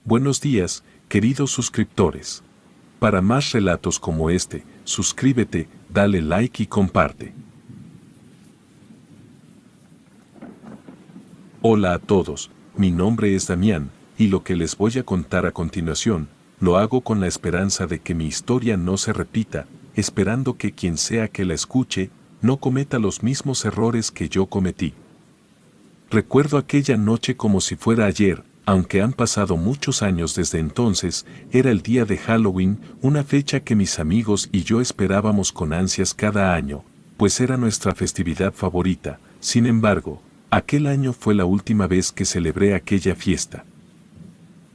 Buenos días, queridos suscriptores. Para más relatos como este, suscríbete, dale like y comparte. Hola a todos, mi nombre es Damián, y lo que les voy a contar a continuación, lo hago con la esperanza de que mi historia no se repita, esperando que quien sea que la escuche, no cometa los mismos errores que yo cometí. Recuerdo aquella noche como si fuera ayer, aunque han pasado muchos años desde entonces, era el día de Halloween, una fecha que mis amigos y yo esperábamos con ansias cada año, pues era nuestra festividad favorita. Sin embargo, aquel año fue la última vez que celebré aquella fiesta.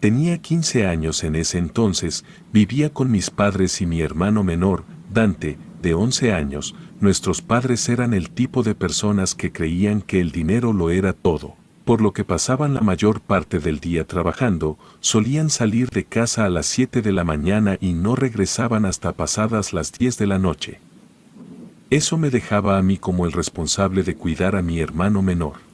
Tenía 15 años en ese entonces, vivía con mis padres y mi hermano menor, Dante, de 11 años. Nuestros padres eran el tipo de personas que creían que el dinero lo era todo, por lo que pasaban la mayor parte del día trabajando, solían salir de casa a las 7 de la mañana y no regresaban hasta pasadas las 10 de la noche. Eso me dejaba a mí como el responsable de cuidar a mi hermano menor.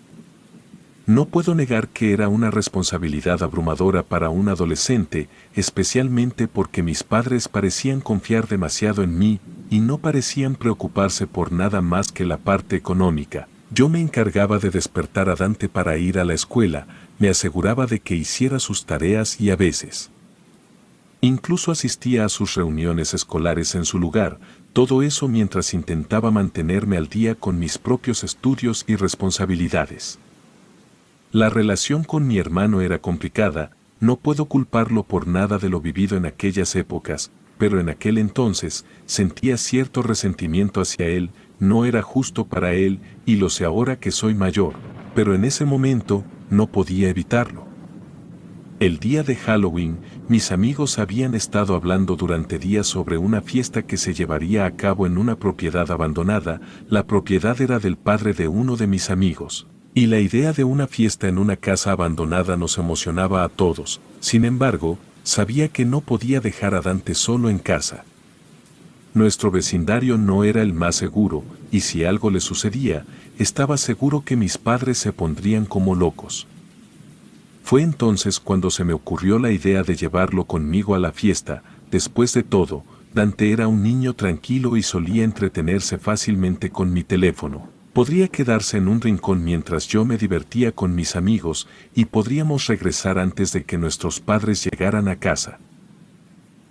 No puedo negar que era una responsabilidad abrumadora para un adolescente, especialmente porque mis padres parecían confiar demasiado en mí y no parecían preocuparse por nada más que la parte económica. Yo me encargaba de despertar a Dante para ir a la escuela, me aseguraba de que hiciera sus tareas y a veces incluso asistía a sus reuniones escolares en su lugar, todo eso mientras intentaba mantenerme al día con mis propios estudios y responsabilidades. La relación con mi hermano era complicada, no puedo culparlo por nada de lo vivido en aquellas épocas, pero en aquel entonces sentía cierto resentimiento hacia él, no era justo para él, y lo sé ahora que soy mayor, pero en ese momento no podía evitarlo. El día de Halloween, mis amigos habían estado hablando durante días sobre una fiesta que se llevaría a cabo en una propiedad abandonada. La propiedad era del padre de uno de mis amigos, y la idea de una fiesta en una casa abandonada nos emocionaba a todos. Sin embargo, sabía que no podía dejar a Dante solo en casa. Nuestro vecindario no era el más seguro, y si algo le sucedía, estaba seguro que mis padres se pondrían como locos. Fue entonces cuando se me ocurrió la idea de llevarlo conmigo a la fiesta. Después de todo, Dante era un niño tranquilo y solía entretenerse fácilmente con mi teléfono. Podría quedarse en un rincón mientras yo me divertía con mis amigos y podríamos regresar antes de que nuestros padres llegaran a casa.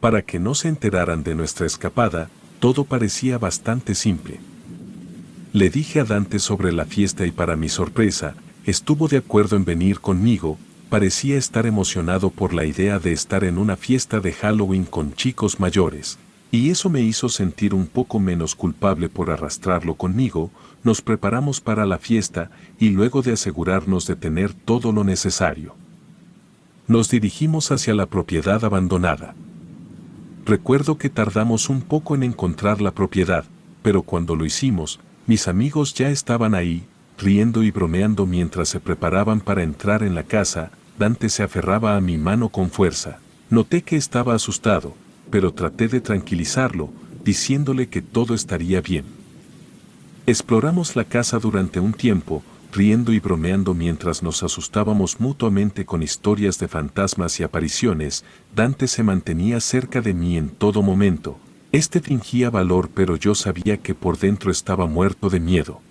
Para que no se enteraran de nuestra escapada, todo parecía bastante simple. Le dije a Dante sobre la fiesta y para mi sorpresa, estuvo de acuerdo en venir conmigo. Parecía estar emocionado por la idea de estar en una fiesta de Halloween con chicos mayores, y eso me hizo sentir un poco menos culpable por arrastrarlo conmigo. Nos preparamos para la fiesta y luego de asegurarnos de tener todo lo necesario, nos dirigimos hacia la propiedad abandonada. Recuerdo que tardamos un poco en encontrar la propiedad, pero cuando lo hicimos, mis amigos ya estaban ahí, riendo y bromeando mientras se preparaban para entrar en la casa. Dante se aferraba a mi mano con fuerza. Noté que estaba asustado, pero traté de tranquilizarlo, diciéndole que todo estaría bien. Exploramos la casa durante un tiempo, riendo y bromeando mientras nos asustábamos mutuamente con historias de fantasmas y apariciones. Dante se mantenía cerca de mí en todo momento. Fingía valor, pero yo sabía que por dentro estaba muerto de miedo.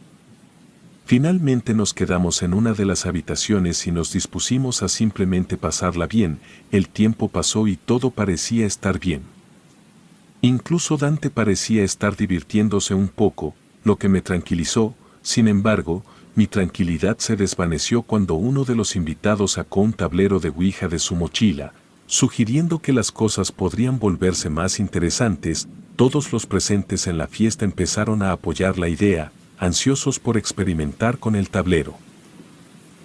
Finalmente nos quedamos en una de las habitaciones y nos dispusimos a simplemente pasarla bien. El tiempo pasó y todo parecía estar bien. Incluso Dante parecía estar divirtiéndose un poco, lo que me tranquilizó. Sin embargo, mi tranquilidad se desvaneció cuando uno de los invitados sacó un tablero de Ouija de su mochila, sugiriendo que las cosas podrían volverse más interesantes. Todos los presentes en la fiesta empezaron a apoyar la idea, ansiosos por experimentar con el tablero.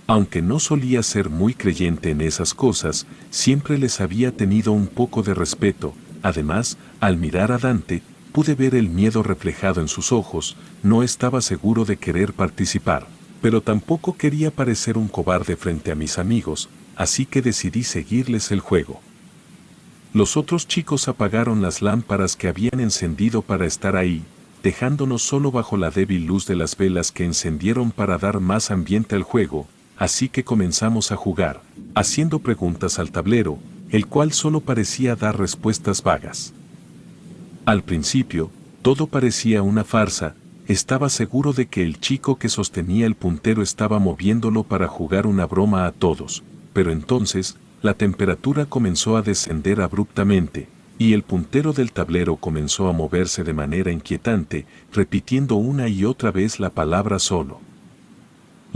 Aunque no solía ser muy creyente en esas cosas, siempre les había tenido un poco de respeto. Además, al mirar a Dante, pude ver el miedo reflejado en sus ojos. No estaba seguro de querer participar, pero tampoco quería parecer un cobarde frente a mis amigos, así que decidí seguirles el juego. Los otros chicos apagaron las lámparas que habían encendido para estar ahí, dejándonos solo bajo la débil luz de las velas que encendieron para dar más ambiente al juego. Así que comenzamos a jugar, haciendo preguntas al tablero. el cual solo parecía dar respuestas vagas. Al principio, todo parecía una farsa. Estaba seguro de que el chico que sostenía el puntero estaba moviéndolo para jugar una broma a todos, pero entonces, la temperatura comenzó a descender abruptamente, y el puntero del tablero comenzó a moverse de manera inquietante, repitiendo una y otra vez la palabra solo.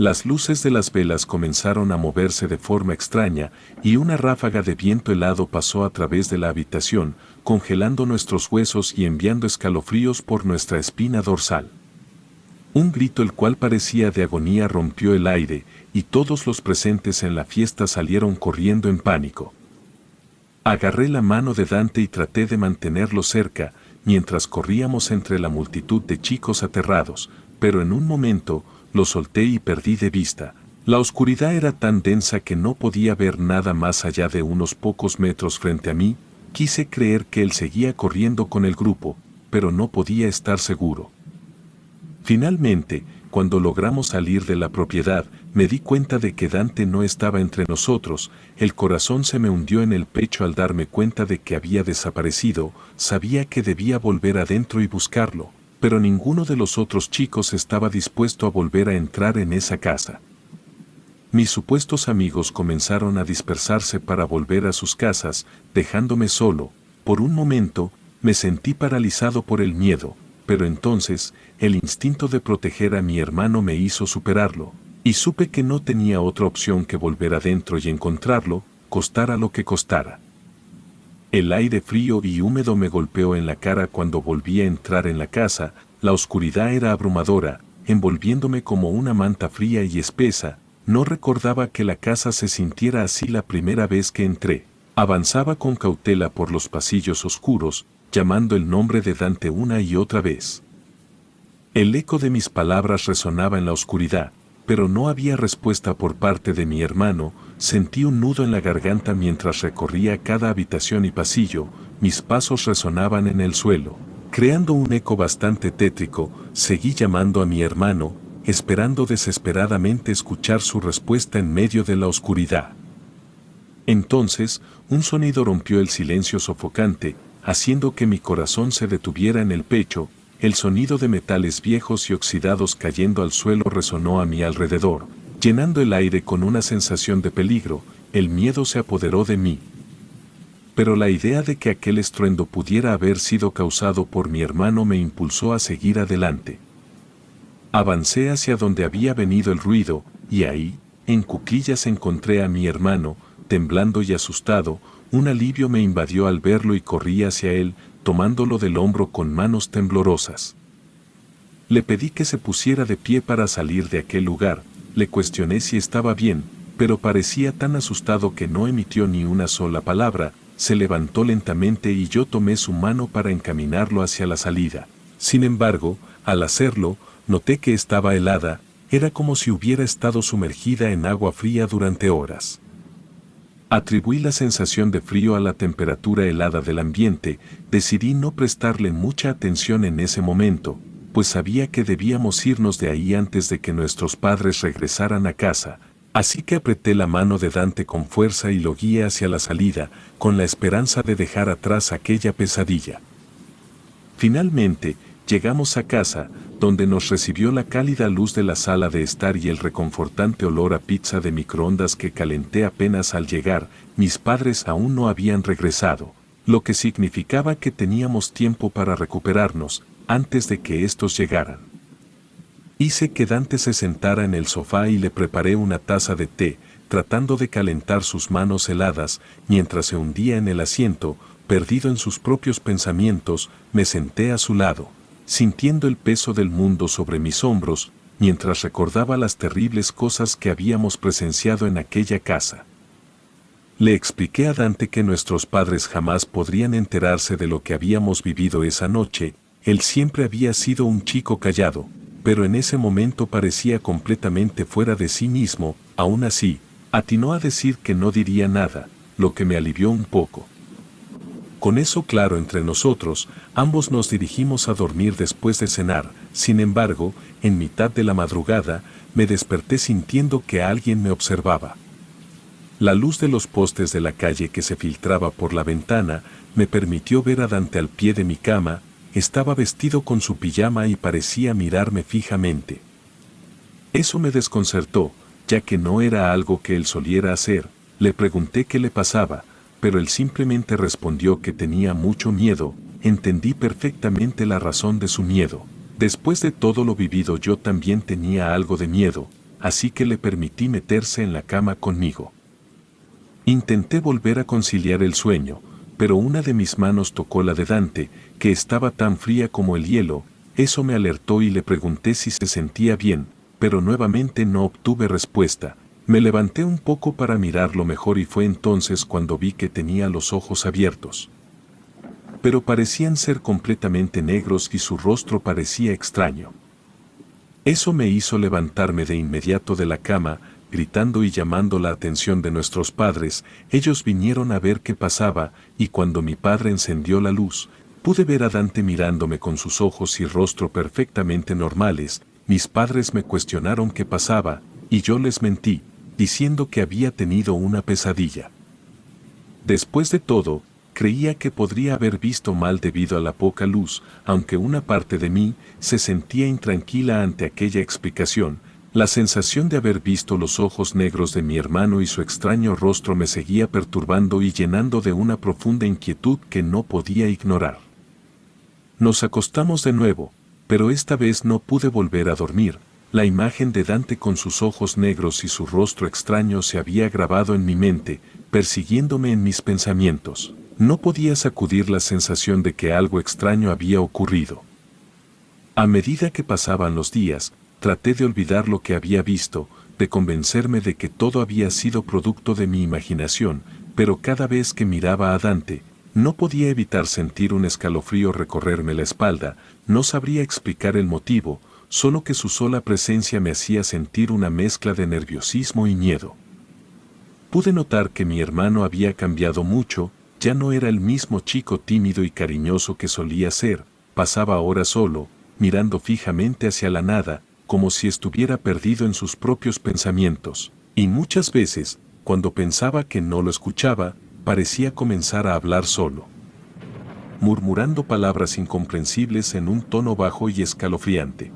Las luces de las velas comenzaron a moverse de forma extraña, y una ráfaga de viento helado pasó a través de la habitación, congelando nuestros huesos y enviando escalofríos por nuestra espina dorsal. Un grito el cual parecía de agonía rompió el aire, y todos los presentes en la fiesta salieron corriendo en pánico. Agarré la mano de Dante y traté de mantenerlo cerca, mientras corríamos entre la multitud de chicos aterrados, pero en un momento, lo solté y perdí de vista. La oscuridad era tan densa que no podía ver nada más allá de unos pocos metros frente a mí. Quise creer que él seguía corriendo con el grupo, pero no podía estar seguro. Finalmente, cuando logramos salir de la propiedad, me di cuenta de que Dante no estaba entre nosotros. El corazón se me hundió en el pecho al darme cuenta de que había desaparecido. Sabía que debía volver adentro y buscarlo, pero ninguno de los otros chicos estaba dispuesto a volver a entrar en esa casa. Mis supuestos amigos comenzaron a dispersarse para volver a sus casas, dejándome solo. Por un momento, me sentí paralizado por el miedo, pero entonces, el instinto de proteger a mi hermano me hizo superarlo, y supe que no tenía otra opción que volver adentro y encontrarlo, costara lo que costara. El aire frío y húmedo me golpeó en la cara cuando volví a entrar en la casa. La oscuridad era abrumadora, envolviéndome como una manta fría y espesa. No recordaba que la casa se sintiera así la primera vez que entré. Avanzaba con cautela por los pasillos oscuros, llamando el nombre de Dante una y otra vez. El eco de mis palabras resonaba en la oscuridad, pero no había respuesta por parte de mi hermano. Sentí un nudo en la garganta mientras recorría cada habitación y pasillo. Mis pasos resonaban en el suelo, creando un eco bastante tétrico. Seguí llamando a mi hermano, esperando desesperadamente escuchar su respuesta en medio de la oscuridad. Entonces, un sonido rompió el silencio sofocante, haciendo que mi corazón se detuviera en el pecho. El sonido de metales viejos y oxidados cayendo al suelo resonó a mi alrededor, llenando el aire con una sensación de peligro. El miedo se apoderó de mí. Pero la idea de que aquel estruendo pudiera haber sido causado por mi hermano me impulsó a seguir adelante. Avancé hacia donde había venido el ruido, y ahí, en cuclillas, encontré a mi hermano, temblando y asustado. Un alivio me invadió al verlo y corrí hacia él, tomándolo del hombro con manos temblorosas. Le pedí que se pusiera de pie para salir de aquel lugar. Le cuestioné si estaba bien, pero parecía tan asustado que no emitió ni una sola palabra. Se levantó lentamente y yo tomé su mano para encaminarlo hacia la salida. Sin embargo, al hacerlo, noté que estaba helada. Era como si hubiera estado sumergida en agua fría durante horas. Atribuí la sensación de frío a la temperatura helada del ambiente. Decidí no prestarle mucha atención en ese momento, pues sabía que debíamos irnos de ahí antes de que nuestros padres regresaran a casa. Así que apreté la mano de Dante con fuerza y lo guié hacia la salida, con la esperanza de dejar atrás aquella pesadilla. Finalmente, llegamos a casa, donde nos recibió la cálida luz de la sala de estar y el reconfortante olor a pizza de microondas que calenté apenas al llegar. Mis padres aún no habían regresado, lo que significaba que teníamos tiempo para recuperarnos antes de que estos llegaran. Hice que Dante se sentara en el sofá y le preparé una taza de té, tratando de calentar sus manos heladas. Mientras se hundía en el asiento, perdido en sus propios pensamientos, me senté a su lado, sintiendo el peso del mundo sobre mis hombros, mientras recordaba las terribles cosas que habíamos presenciado en aquella casa. Le expliqué a Dante que nuestros padres jamás podrían enterarse de lo que habíamos vivido esa noche. Él siempre había sido un chico callado, pero en ese momento parecía completamente fuera de sí mismo. Aún así, atinó a decir que no diría nada, lo que me alivió un poco. Con eso claro entre nosotros, ambos nos dirigimos a dormir después de cenar. Sin embargo, en mitad de la madrugada, me desperté sintiendo que alguien me observaba. La luz de los postes de la calle que se filtraba por la ventana me permitió ver a Dante al pie de mi cama. Estaba vestido con su pijama y parecía mirarme fijamente. Eso me desconcertó, ya que no era algo que él soliera hacer. Le pregunté qué le pasaba, pero él simplemente respondió que tenía mucho miedo. Entendí perfectamente la razón de su miedo. Después de todo lo vivido yo también tenía algo de miedo, así que le permití meterse en la cama conmigo. Intenté volver a conciliar el sueño, pero una de mis manos tocó la de Dante, que estaba tan fría como el hielo. Eso me alertó y le pregunté si se sentía bien, pero nuevamente no obtuve respuesta. Me levanté un poco para mirarlo mejor y fue entonces cuando vi que tenía los ojos abiertos. Pero parecían ser completamente negros y su rostro parecía extraño. Eso me hizo levantarme de inmediato de la cama, gritando y llamando la atención de nuestros padres. Ellos vinieron a ver qué pasaba, y cuando mi padre encendió la luz, pude ver a Dante mirándome con sus ojos y rostro perfectamente normales. Mis padres me cuestionaron qué pasaba, y yo les mentí, diciendo que había tenido una pesadilla. Después de todo, creía que podría haber visto mal debido a la poca luz, aunque una parte de mí se sentía intranquila ante aquella explicación. La sensación de haber visto los ojos negros de mi hermano y su extraño rostro me seguía perturbando y llenando de una profunda inquietud que no podía ignorar. Nos acostamos de nuevo, pero esta vez no pude volver a dormir. La imagen de Dante con sus ojos negros y su rostro extraño se había grabado en mi mente, persiguiéndome en mis pensamientos. No podía sacudir la sensación de que algo extraño había ocurrido. A medida que pasaban los días, traté de olvidar lo que había visto, de convencerme de que todo había sido producto de mi imaginación, pero cada vez que miraba a Dante, no podía evitar sentir un escalofrío recorrerme la espalda. No sabría explicar el motivo, solo que su sola presencia me hacía sentir una mezcla de nerviosismo y miedo. Pude notar que mi hermano había cambiado mucho. Ya no era el mismo chico tímido y cariñoso que solía ser. Pasaba horas solo, mirando fijamente hacia la nada, como si estuviera perdido en sus propios pensamientos. Y muchas veces, cuando pensaba que no lo escuchaba, parecía comenzar a hablar solo, murmurando palabras incomprensibles en un tono bajo y escalofriante.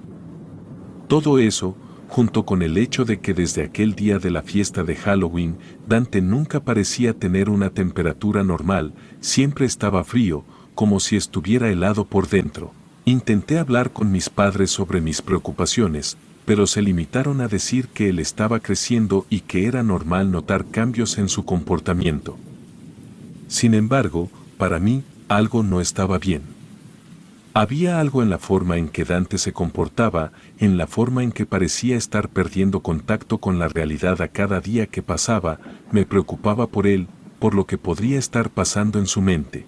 Todo eso, junto con el hecho de que desde aquel día de la fiesta de Halloween, Dante nunca parecía tener una temperatura normal, siempre estaba frío, como si estuviera helado por dentro. Intenté hablar con mis padres sobre mis preocupaciones, pero se limitaron a decir que él estaba creciendo y que era normal notar cambios en su comportamiento. Sin embargo, para mí, algo no estaba bien. Había algo en la forma en que Dante se comportaba, en la forma en que parecía estar perdiendo contacto con la realidad a cada día que pasaba. Me preocupaba por él, por lo que podría estar pasando en su mente.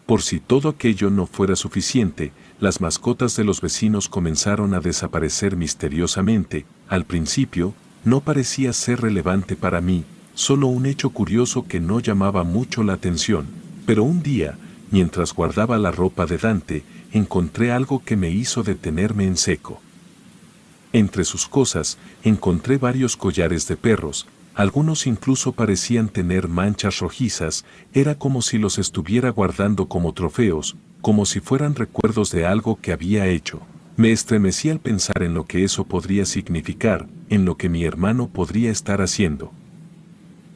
Por si todo aquello no fuera suficiente, las mascotas de los vecinos comenzaron a desaparecer misteriosamente. Al principio, no parecía ser relevante para mí, solo un hecho curioso que no llamaba mucho la atención, pero un día, mientras guardaba la ropa de Dante, encontré algo que me hizo detenerme en seco. Entre sus cosas, encontré varios collares de perros, algunos incluso parecían tener manchas rojizas. Era como si los estuviera guardando como trofeos, como si fueran recuerdos de algo que había hecho. Me estremecí al pensar en lo que eso podría significar, en lo que mi hermano podría estar haciendo.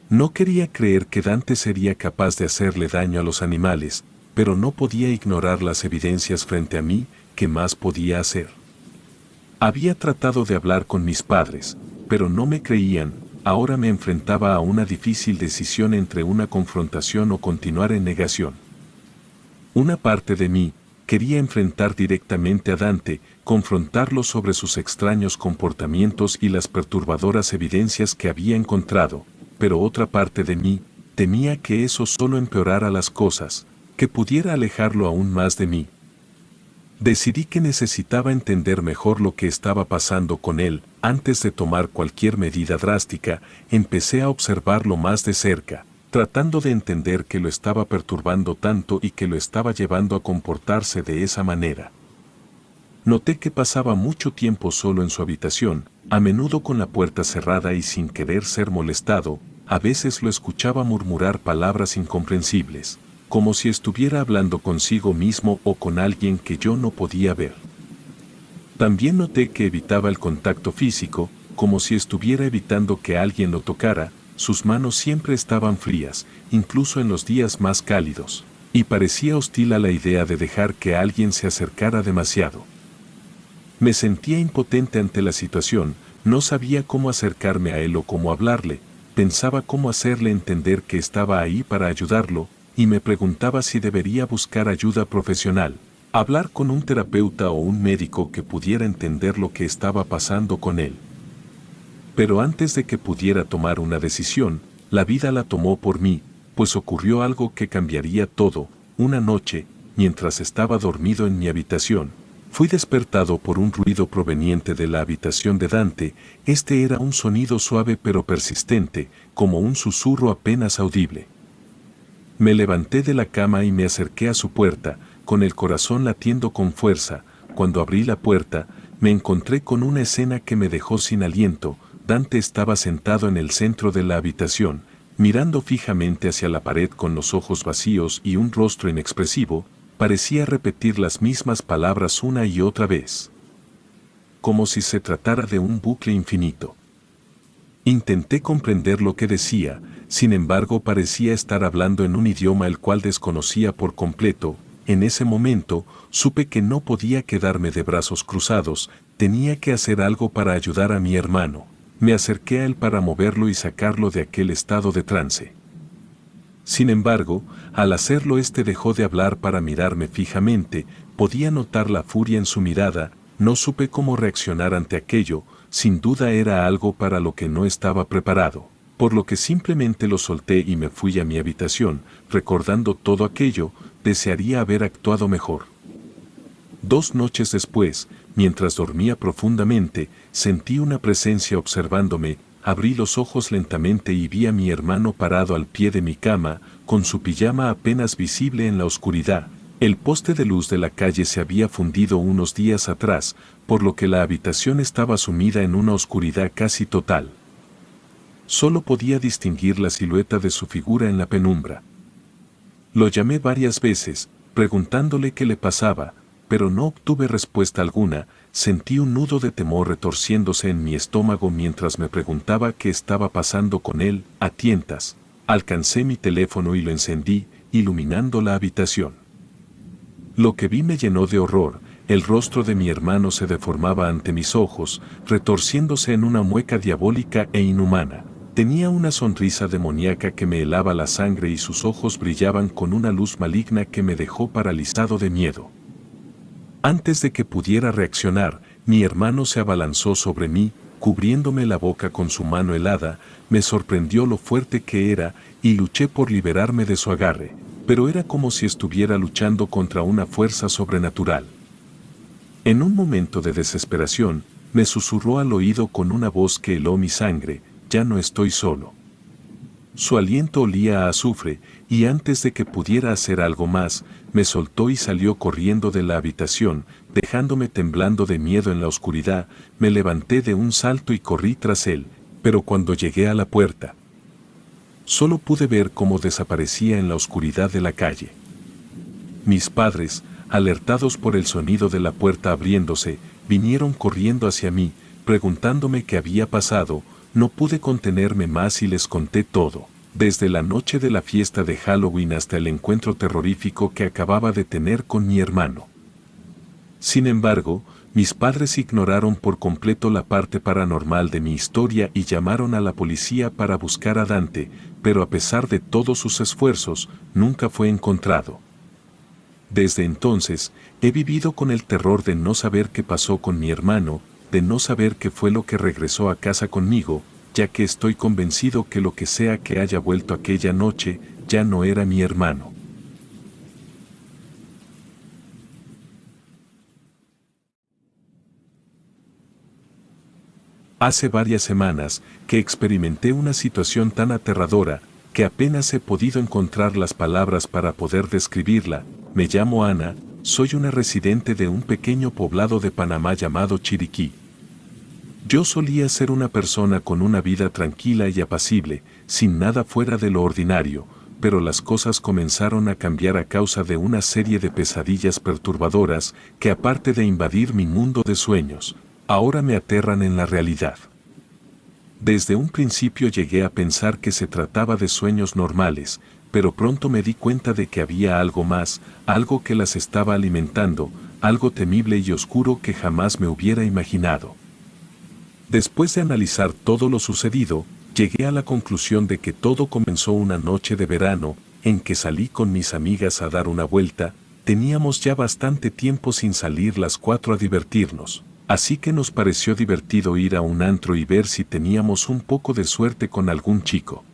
No quería creer que Dante sería capaz de hacerle daño a los animales, pero no podía ignorar las evidencias frente a mí. ¿Qué más podía hacer? Había tratado de hablar con mis padres, pero no me creían. Ahora me enfrentaba a una difícil decisión entre una confrontación o continuar en negación. Una parte de mí quería enfrentar directamente a Dante, confrontarlo sobre sus extraños comportamientos y las perturbadoras evidencias que había encontrado, pero otra parte de mí temía que eso solo empeorara las cosas, que pudiera alejarlo aún más de mí. Decidí que necesitaba entender mejor lo que estaba pasando con él. Antes de tomar cualquier medida drástica, empecé a observarlo más de cerca, tratando de entender qué lo estaba perturbando tanto y que lo estaba llevando a comportarse de esa manera. Noté que pasaba mucho tiempo solo en su habitación, a menudo con la puerta cerrada y sin querer ser molestado. a veces lo escuchaba murmurar palabras incomprensibles, como si estuviera hablando consigo mismo o con alguien que yo no podía ver. También noté que evitaba el contacto físico, como si estuviera evitando que alguien lo tocara. Sus manos siempre estaban frías, incluso en los días más cálidos, y parecía hostil a la idea de dejar que alguien se acercara demasiado. Me sentía impotente ante la situación, no sabía cómo acercarme a él o cómo hablarle, pensaba cómo hacerle entender que estaba ahí para ayudarlo, y me preguntaba si debería buscar ayuda profesional, hablar con un terapeuta o un médico que pudiera entender lo que estaba pasando con él. Pero antes de que pudiera tomar una decisión, la vida la tomó por mí, pues ocurrió algo que cambiaría todo. Una noche, mientras estaba dormido en mi habitación, fui despertado por un ruido proveniente de la habitación de Dante. Este era un sonido suave pero persistente, como un susurro apenas audible. Me levanté de la cama y me acerqué a su puerta, con el corazón latiendo con fuerza. Cuando abrí la puerta, me encontré con una escena que me dejó sin aliento. Dante estaba sentado en el centro de la habitación, mirando fijamente hacia la pared con los ojos vacíos y un rostro inexpresivo. Parecía repetir las mismas palabras una y otra vez, como si se tratara de un bucle infinito. Intenté comprender lo que decía, sin embargo parecía estar hablando en un idioma el cual desconocía por completo. En ese momento, supe que no podía quedarme de brazos cruzados, tenía que hacer algo para ayudar a mi hermano. Me acerqué a él para moverlo y sacarlo de aquel estado de trance. Sin embargo, al hacerlo dejó de hablar para mirarme fijamente. Podía notar la furia en su mirada. No supe cómo reaccionar ante aquello. Sin duda era algo para lo que no estaba preparado, por lo que simplemente lo solté y me fui a mi habitación. Recordando todo aquello, desearía haber actuado mejor. 2 noches después, mientras dormía profundamente, sentí una presencia observándome. Abrí los ojos lentamente y vi a mi hermano parado al pie de mi cama, con su pijama apenas visible en la oscuridad. El poste de luz de la calle se había fundido unos días atrás, por lo que la habitación estaba sumida en una oscuridad casi total. Solo podía distinguir la silueta de su figura en la penumbra. Lo llamé varias veces, preguntándole qué le pasaba, pero no obtuve respuesta alguna. Sentí un nudo de temor retorciéndose en mi estómago mientras me preguntaba qué estaba pasando con él. A tientas, alcancé mi teléfono y lo encendí, iluminando la habitación. Lo que vi me llenó de horror. El rostro de mi hermano se deformaba ante mis ojos, retorciéndose en una mueca diabólica e inhumana. Tenía una sonrisa demoníaca que me helaba la sangre y sus ojos brillaban con una luz maligna que me dejó paralizado de miedo. Antes de que pudiera reaccionar, mi hermano se abalanzó sobre mí, cubriéndome la boca con su mano helada. Me sorprendió lo fuerte que era y luché por liberarme de su agarre, pero era como si estuviera luchando contra una fuerza sobrenatural. En un momento de desesperación, me susurró al oído con una voz que heló mi sangre: ya no estoy solo. Su aliento olía a azufre, y antes de que pudiera hacer algo más, me soltó y salió corriendo de la habitación, dejándome temblando de miedo en la oscuridad. Me levanté de un salto y corrí tras él, pero cuando llegué a la puerta, solo pude ver cómo desaparecía en la oscuridad de la calle. Mis padres, alertados por el sonido de la puerta abriéndose, vinieron corriendo hacia mí, preguntándome qué había pasado. No pude contenerme más y les conté todo, desde la noche de la fiesta de Halloween hasta el encuentro terrorífico que acababa de tener con mi hermano. Sin embargo, mis padres ignoraron por completo la parte paranormal de mi historia y llamaron a la policía para buscar a Dante, pero a pesar de todos sus esfuerzos, nunca fue encontrado. Desde entonces, he vivido con el terror de no saber qué pasó con mi hermano, de no saber qué fue lo que regresó a casa conmigo, ya que estoy convencido que lo que sea que haya vuelto aquella noche, ya no era mi hermano. Hace varias semanas que experimenté una situación tan aterradora que apenas he podido encontrar las palabras para poder describirla. Me llamo Ana, soy una residente de un pequeño poblado de Panamá llamado Chiriquí. Yo solía ser una persona con una vida tranquila y apacible, sin nada fuera de lo ordinario, pero las cosas comenzaron a cambiar a causa de una serie de pesadillas perturbadoras que, aparte de invadir mi mundo de sueños, ahora me aterran en la realidad. Desde un principio llegué a pensar que se trataba de sueños normales, pero pronto me di cuenta de que había algo más, algo que las estaba alimentando, algo temible y oscuro que jamás me hubiera imaginado. Después de analizar todo lo sucedido, llegué a la conclusión de que todo comenzó una noche de verano, en que salí con mis amigas a dar una vuelta. Teníamos ya bastante tiempo sin salir las cuatro a divertirnos, así que nos pareció divertido ir a un antro y ver si teníamos un poco de suerte con algún chico.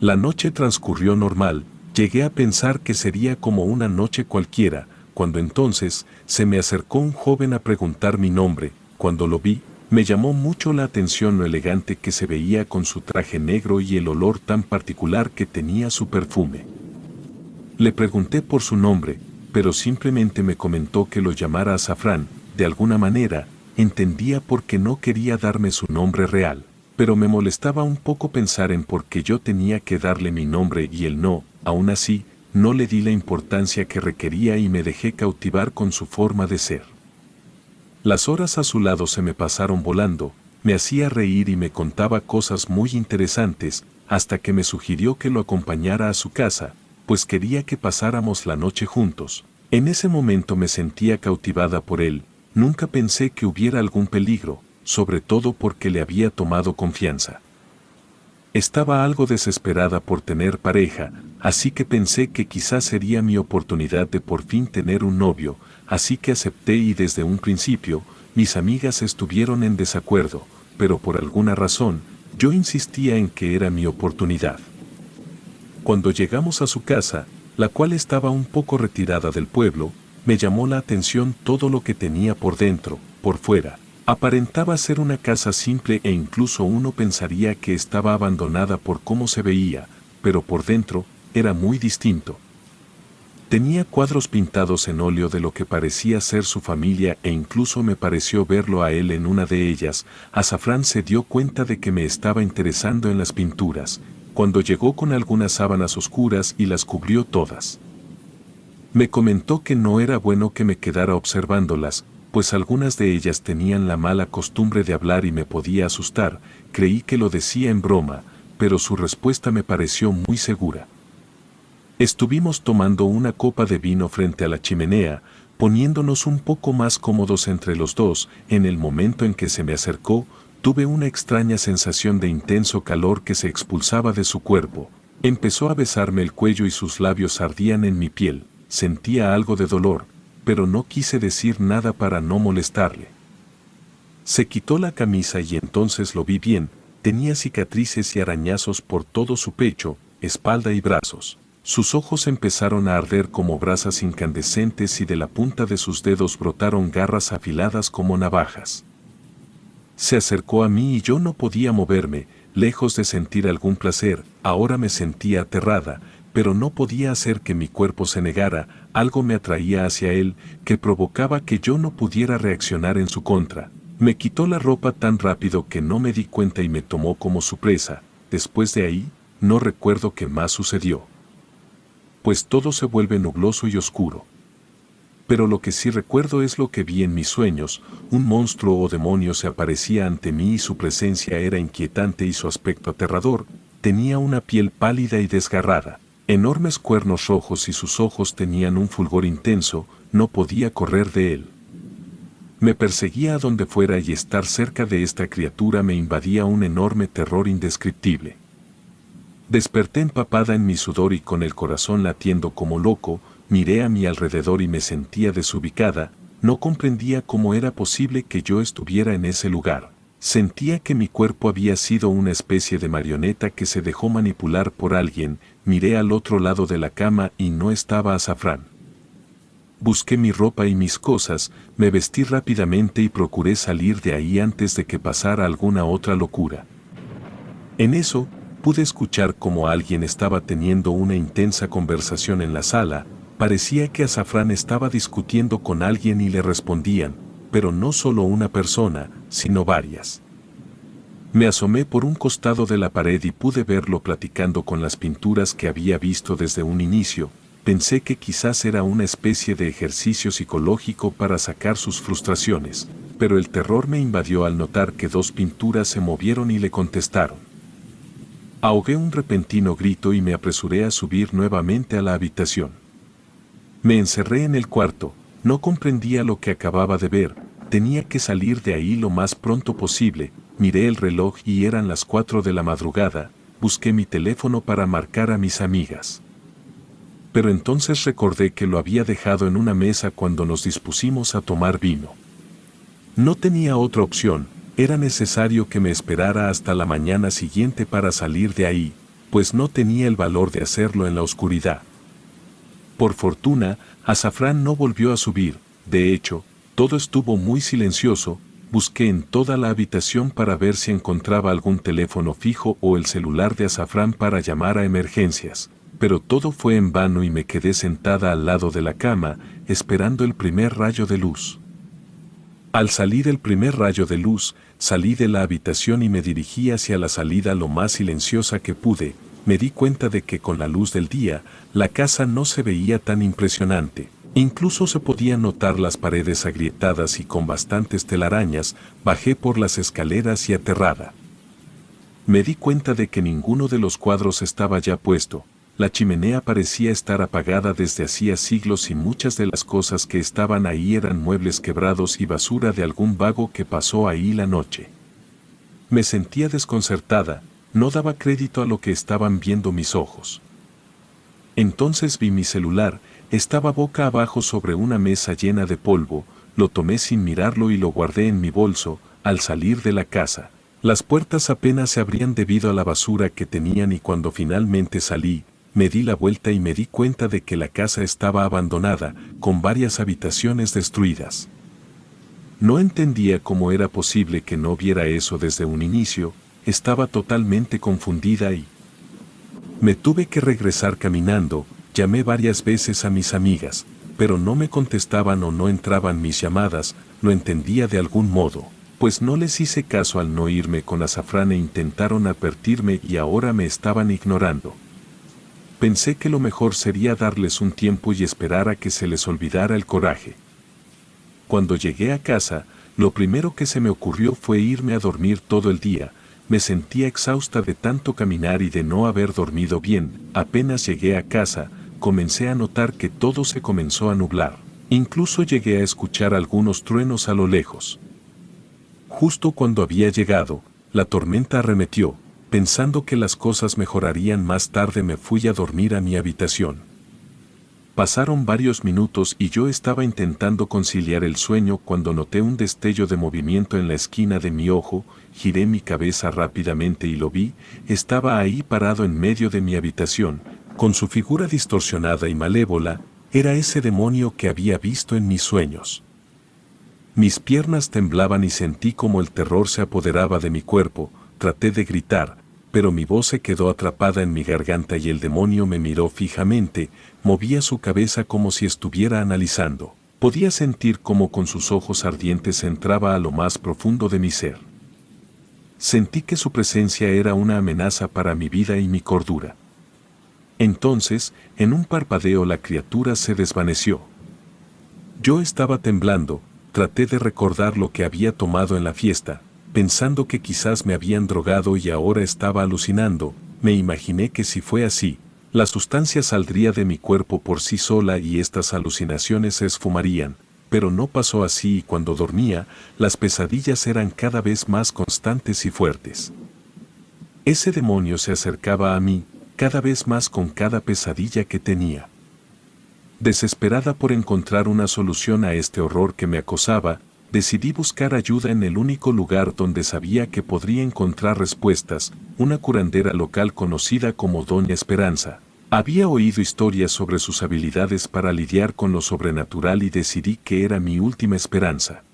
La noche transcurrió normal, llegué a pensar que sería como una noche cualquiera, cuando entonces se me acercó un joven a preguntar mi nombre. Cuando lo vi, me llamó mucho la atención lo elegante que se veía con su traje negro y el olor tan particular que tenía su perfume. Le pregunté por su nombre, pero simplemente me comentó que lo llamara Azafrán. De alguna manera, entendía por qué no quería darme su nombre real, pero me molestaba un poco pensar en por qué yo tenía que darle mi nombre y él no. Aún así, no le di la importancia que requería y me dejé cautivar con su forma de ser. Las horas a su lado se me pasaron volando, me hacía reír y me contaba cosas muy interesantes, hasta que me sugirió que lo acompañara a su casa, pues quería que pasáramos la noche juntos. En ese momento me sentía cautivada por él, nunca pensé que hubiera algún peligro, sobre todo porque le había tomado confianza. Estaba algo desesperada por tener pareja, así que pensé que quizás sería mi oportunidad de por fin tener un novio, así que acepté y desde un principio, mis amigas estuvieron en desacuerdo, pero por alguna razón, yo insistía en que era mi oportunidad. Cuando llegamos a su casa, la cual estaba un poco retirada del pueblo, me llamó la atención todo lo que tenía por dentro. Por fuera, aparentaba ser una casa simple e incluso uno pensaría que estaba abandonada por cómo se veía, pero por dentro, era muy distinto. Tenía cuadros pintados en óleo de lo que parecía ser su familia e incluso me pareció verlo a él en una de ellas. Azafrán se dio cuenta de que me estaba interesando en las pinturas, cuando llegó con algunas sábanas oscuras y las cubrió todas. Me comentó que no era bueno que me quedara observándolas, pues algunas de ellas tenían la mala costumbre de hablar y me podía asustar. Creí que lo decía en broma, pero su respuesta me pareció muy segura. Estuvimos tomando una copa de vino frente a la chimenea, poniéndonos un poco más cómodos entre los dos. En el momento en que se me acercó, tuve una extraña sensación de intenso calor que se expulsaba de su cuerpo. Empezó a besarme el cuello y sus labios ardían en mi piel. Sentía algo de dolor, pero no quise decir nada para no molestarle. Se quitó la camisa y entonces lo vi bien. Tenía cicatrices y arañazos por todo su pecho, espalda y brazos. Sus ojos empezaron a arder como brasas incandescentes y de la punta de sus dedos brotaron garras afiladas como navajas. Se acercó a mí y yo no podía moverme, lejos de sentir algún placer. Ahora me sentía aterrada, pero no podía hacer que mi cuerpo se negara. Algo me atraía hacia él, que provocaba que yo no pudiera reaccionar en su contra. Me quitó la ropa tan rápido que no me di cuenta y me tomó como su presa. Después de ahí, no recuerdo qué más sucedió, pues todo se vuelve nubloso y oscuro. Pero lo que sí recuerdo es lo que vi en mis sueños. Un monstruo o demonio se aparecía ante mí y su presencia era inquietante y su aspecto aterrador. Tenía una piel pálida y desgarrada, enormes cuernos rojos y sus ojos tenían un fulgor intenso. No podía correr de él. Me perseguía a donde fuera y estar cerca de esta criatura me invadía un enorme terror indescriptible. Desperté empapada en mi sudor y con el corazón latiendo como loco. Miré a mi alrededor y me sentía desubicada. No comprendía cómo era posible que yo estuviera en ese lugar. Sentía que mi cuerpo había sido una especie de marioneta que se dejó manipular por alguien. Miré al otro lado de la cama y no estaba Azafrán. Busqué mi ropa y mis cosas, me vestí rápidamente y procuré salir de ahí antes de que pasara alguna otra locura. En eso, pude escuchar cómo alguien estaba teniendo una intensa conversación en la sala. Parecía que Azafrán estaba discutiendo con alguien y le respondían. pero no solo una persona, sino varias. Me asomé por un costado de la pared y pude verlo platicando con las pinturas que había visto desde un inicio. Pensé que quizás era una especie de ejercicio psicológico para sacar sus frustraciones, pero el terror me invadió al notar que dos pinturas se movieron y le contestaron. Ahogué un repentino grito y me apresuré a subir nuevamente a la habitación. Me encerré en el cuarto, no comprendía lo que acababa de ver, tenía que salir de ahí lo más pronto posible. Miré el reloj y eran las 4 de la madrugada, busqué mi teléfono para marcar a mis amigas. Pero entonces recordé que lo había dejado en una mesa cuando nos dispusimos a tomar vino. No tenía otra opción, era necesario que me esperara hasta la mañana siguiente para salir de ahí, pues no tenía el valor de hacerlo en la oscuridad. Por fortuna, Azafrán no volvió a subir, de hecho, todo estuvo muy silencioso. Busqué en toda la habitación para ver si encontraba algún teléfono fijo o el celular de Azafrán para llamar a emergencias, pero todo fue en vano y me quedé sentada al lado de la cama, esperando el primer rayo de luz. Al salir el primer rayo de luz, salí de la habitación y me dirigí hacia la salida lo más silenciosa que pude. Me di cuenta de que con la luz del día, la casa no se veía tan impresionante. Incluso se podían notar las paredes agrietadas y con bastantes telarañas. Bajé por las escaleras y aterrada. Me di cuenta de que ninguno de los cuadros estaba ya puesto. La chimenea parecía estar apagada desde hacía siglos y muchas de las cosas que estaban ahí eran muebles quebrados y basura de algún vago que pasó ahí la noche. Me sentía desconcertada, no daba crédito a lo que estaban viendo mis ojos. Entonces vi mi celular. Estaba boca abajo sobre una mesa llena de polvo, lo tomé sin mirarlo y lo guardé en mi bolso. Al salir de la casa, las puertas apenas se abrían debido a la basura que tenían y cuando finalmente salí, me di la vuelta y me di cuenta de que la casa estaba abandonada, con varias habitaciones destruidas. No entendía cómo era posible que no viera eso desde un inicio, estaba totalmente confundida y me tuve que regresar caminando. Llamé varias veces a mis amigas, pero no me contestaban o no entraban mis llamadas. Lo entendía de algún modo, pues no les hice caso al no irme con Azafrán e intentaron advertirme y ahora me estaban ignorando. Pensé que lo mejor sería darles un tiempo y esperar a que se les olvidara el coraje. Cuando llegué a casa, lo primero que se me ocurrió fue irme a dormir todo el día. Me sentía exhausta de tanto caminar y de no haber dormido bien. Apenas llegué a casa, comencé a notar que todo se comenzó a nublar. Incluso llegué a escuchar algunos truenos a lo lejos. Justo cuando había llegado, la tormenta arremetió. Pensando que las cosas mejorarían más tarde, me fui a dormir a mi habitación. Pasaron varios minutos y yo estaba intentando conciliar el sueño cuando noté un destello de movimiento en la esquina de mi ojo. Giré mi cabeza rápidamente y lo vi. Estaba ahí parado en medio de mi habitación, con su figura distorsionada y malévola. Era ese demonio que había visto en mis sueños. Mis piernas temblaban y sentí como el terror se apoderaba de mi cuerpo. Traté de gritar, pero mi voz se quedó atrapada en mi garganta y el demonio me miró fijamente. Movía su cabeza como si estuviera analizando. Podía sentir cómo con sus ojos ardientes entraba a lo más profundo de mi ser. Sentí que su presencia era una amenaza para mi vida y mi cordura. Entonces, en un parpadeo la criatura se desvaneció. Yo estaba temblando, traté de recordar lo que había tomado en la fiesta, pensando que quizás me habían drogado y ahora estaba alucinando. Me imaginé que si fue así, la sustancia saldría de mi cuerpo por sí sola y estas alucinaciones se esfumarían, pero no pasó así y cuando dormía, las pesadillas eran cada vez más constantes y fuertes. Ese demonio se acercaba a mí, cada vez más con cada pesadilla que tenía. Desesperada por encontrar una solución a este horror que me acosaba, decidí buscar ayuda en el único lugar donde sabía que podría encontrar respuestas, una curandera local conocida como Doña Esperanza. Había oído historias sobre sus habilidades para lidiar con lo sobrenatural y decidí que era mi última esperanza.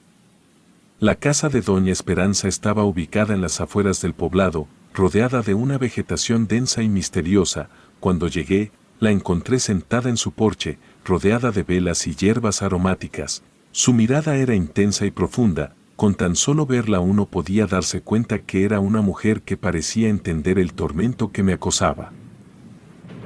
La casa de Doña Esperanza estaba ubicada en las afueras del poblado, rodeada de una vegetación densa y misteriosa. Cuando llegué, la encontré sentada en su porche, rodeada de velas y hierbas aromáticas. Su mirada era intensa y profunda, con tan solo verla uno podía darse cuenta que era una mujer que parecía entender el tormento que me acosaba.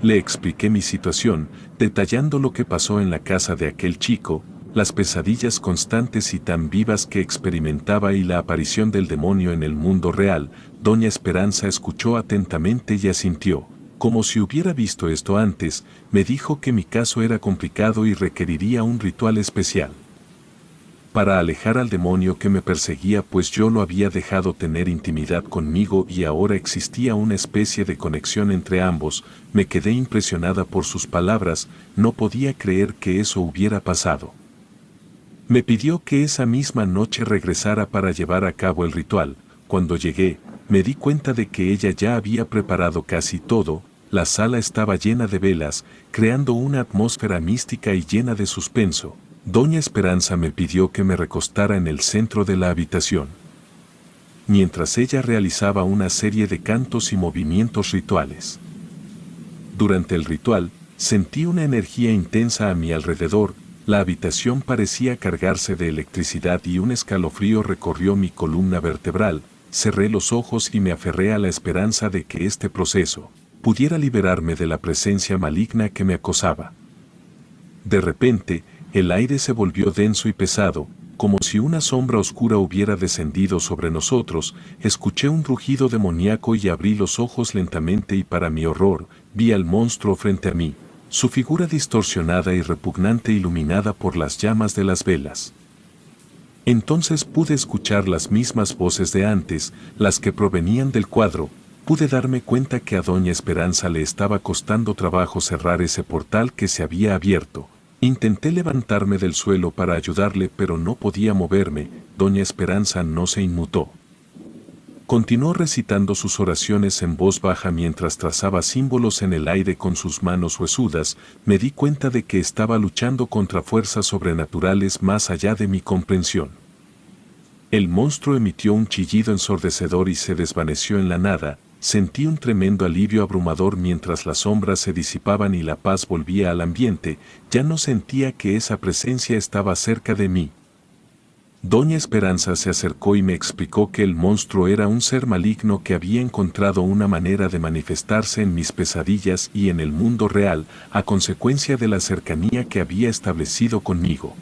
Le expliqué mi situación, detallando lo que pasó en la casa de aquel chico, las pesadillas constantes y tan vivas que experimentaba y la aparición del demonio en el mundo real. Doña Esperanza escuchó atentamente y asintió. Como si hubiera visto esto antes, me dijo que mi caso era complicado y requeriría un ritual especial para alejar al demonio que me perseguía, pues yo lo había dejado tener intimidad conmigo y ahora existía una especie de conexión entre ambos. Me quedé impresionada por sus palabras, no podía creer que eso hubiera pasado. Me pidió que esa misma noche regresara para llevar a cabo el ritual. Cuando llegué, me di cuenta de que ella ya había preparado casi todo. La sala estaba llena de velas, creando una atmósfera mística y llena de suspenso. Doña Esperanza me pidió que me recostara en el centro de la habitación, mientras ella realizaba una serie de cantos y movimientos rituales. Durante el ritual, sentí una energía intensa a mi alrededor, la habitación parecía cargarse de electricidad y un escalofrío recorrió mi columna vertebral. Cerré los ojos y me aferré a la esperanza de que este proceso pudiera liberarme de la presencia maligna que me acosaba. De repente, el aire se volvió denso y pesado, como si una sombra oscura hubiera descendido sobre nosotros. Escuché un rugido demoníaco y abrí los ojos lentamente y para mi horror, vi al monstruo frente a mí, su figura distorsionada y repugnante iluminada por las llamas de las velas. Entonces pude escuchar las mismas voces de antes, las que provenían del cuadro. Pude darme cuenta que a Doña Esperanza le estaba costando trabajo cerrar ese portal que se había abierto. Intenté levantarme del suelo para ayudarle, pero no podía moverme. Doña Esperanza no se inmutó. Continuó recitando sus oraciones en voz baja mientras trazaba símbolos en el aire con sus manos huesudas. Me di cuenta de que estaba luchando contra fuerzas sobrenaturales más allá de mi comprensión. El monstruo emitió un chillido ensordecedor y se desvaneció en la nada. Sentí un tremendo alivio abrumador mientras las sombras se disipaban y la paz volvía al ambiente. Ya no sentía que esa presencia estaba cerca de mí. Doña Esperanza se acercó y me explicó que el monstruo era un ser maligno que había encontrado una manera de manifestarse en mis pesadillas y en el mundo real, a consecuencia de la cercanía que había establecido conmigo.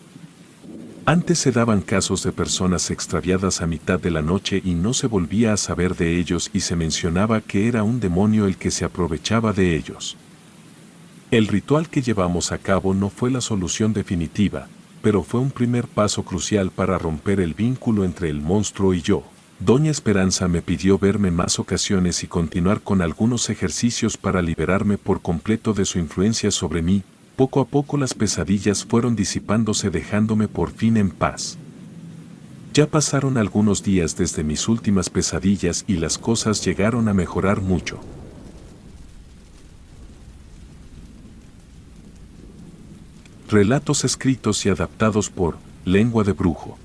Antes se daban casos de personas extraviadas a mitad de la noche y no se volvía a saber de ellos y se mencionaba que era un demonio el que se aprovechaba de ellos. El ritual que llevamos a cabo no fue la solución definitiva, pero fue un primer paso crucial para romper el vínculo entre el monstruo y yo. Doña Esperanza me pidió verme más ocasiones y continuar con algunos ejercicios para liberarme por completo de su influencia sobre mí. Poco a poco las pesadillas fueron disipándose dejándome por fin en paz. Ya pasaron algunos días desde mis últimas pesadillas y las cosas llegaron a mejorar mucho. Relatos escritos y adaptados por Lengua de Brujo.